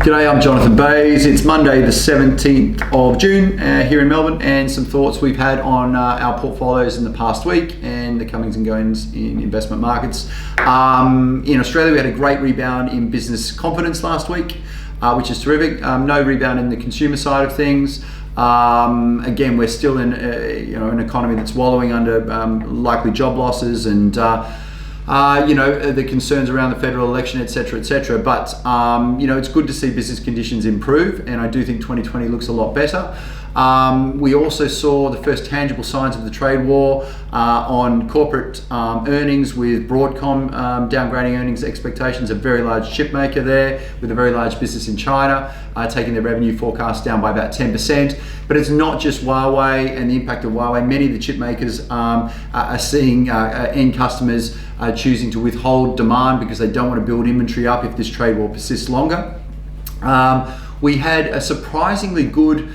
G'day, I'm Jonathan Bayes. It's Monday the 17th of June here in Melbourne, and some thoughts we've had on our portfolios in the past week and the comings and goings in investment markets. In Australia, we had a great rebound in business confidence last week, which is terrific. No rebound in the consumer side of things. Again, we're still in an economy that's wallowing under likely job losses and the concerns around the federal election, etc. But it's good to see business conditions improve, and I do think 2020 looks a lot better. We also saw the first tangible signs of the trade war on corporate earnings, with Broadcom downgrading earnings expectations. A very large chip maker there with a very large business in China, taking their revenue forecast down by about 10%. But it's not just Huawei and the impact of Huawei. Many of the chip makers are seeing end customers choosing to withhold demand because they don't want to build inventory up if this trade war persists longer. We had a surprisingly good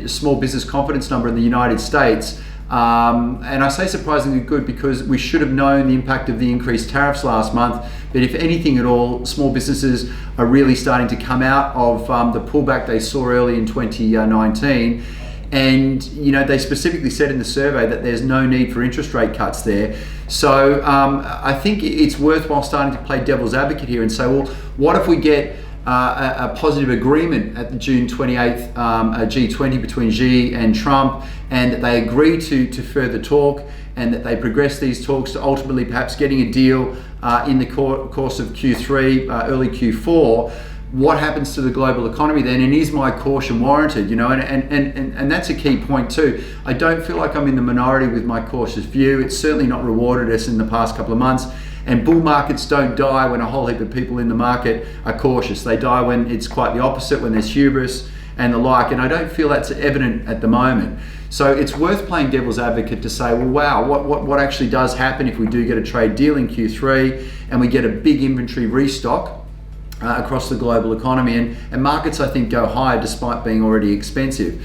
small business confidence number in the United States. And I say surprisingly good because we should have known the impact of the increased tariffs last month. But if anything at all, small businesses are really starting to come out of the pullback they saw early in 2019. And they specifically said in the survey that there's no need for interest rate cuts there. So I think it's worthwhile starting to play devil's advocate here and say, well, what if we get a positive agreement at the June 28th G20 between Xi and Trump, and that they agree to further talk, and that they progress these talks to ultimately perhaps getting a deal in the course of Q3, early Q4. What happens to the global economy then, and is my caution warranted? And that's a key point too. I don't feel like I'm in the minority with my cautious view. It's certainly not rewarded us in the past couple of months. And bull markets don't die when a whole heap of people in the market are cautious. They die when it's quite the opposite, when there's hubris and the like. And I don't feel that's evident at the moment. So it's worth playing devil's advocate to say, well, wow, what actually does happen if we do get a trade deal in Q3 and we get a big inventory restock across the global economy, and markets, I think, go higher despite being already expensive.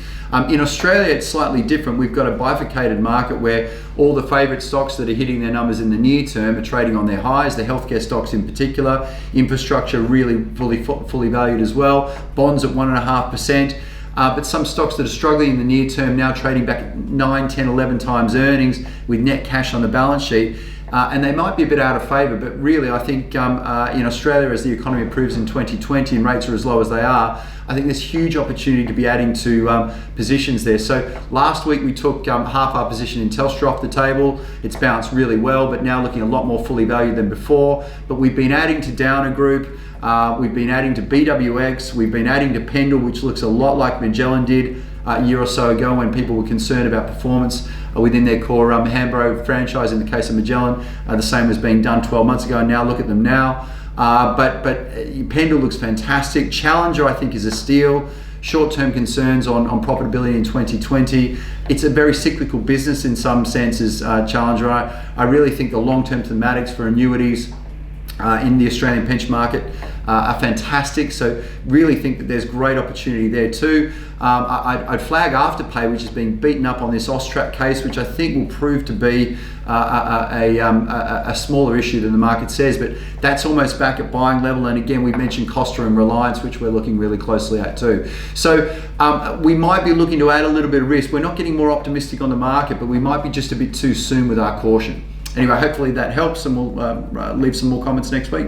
In Australia, it's slightly different. We've got a bifurcated market where all the favourite stocks that are hitting their numbers in the near term are trading on their highs, the healthcare stocks in particular, infrastructure really fully valued as well, bonds at 1.5%. But some stocks that are struggling in the near term now trading back at 9, 10, 11 times earnings with net cash on the balance sheet. And they might be a bit out of favour, but really I think in Australia, as the economy improves in 2020 and rates are as low as they are, I think there's huge opportunity to be adding to positions there. So last week we took half our position in Telstra off the table. It's bounced really well, but now looking a lot more fully valued than before. But we've been adding to Downer Group, we've been adding to BWX, we've been adding to Pendal, which looks a lot like Magellan did a year or so ago when people were concerned about performance within their core Hambro franchise. In the case of Magellan, the same was being done 12 months ago, and now look at them now. But Pendal looks fantastic. Challenger, I think, is a steal. Short-term concerns on profitability in 2020. It's a very cyclical business in some senses, Challenger. I really think the long-term thematics for annuities in the Australian pension market are fantastic, so really think that there's great opportunity there too. I'd flag Afterpay, which has been beaten up on this AUSTRAC case, which I think will prove to be a smaller issue than the market says, but that's almost back at buying level. And again, we've mentioned Costa and Reliance, which we're looking really closely at too. So we might be looking to add a little bit of risk. We're not getting more optimistic on the market, but we might be just a bit too soon with our caution. Anyway, hopefully that helps, and we'll leave some more comments next week.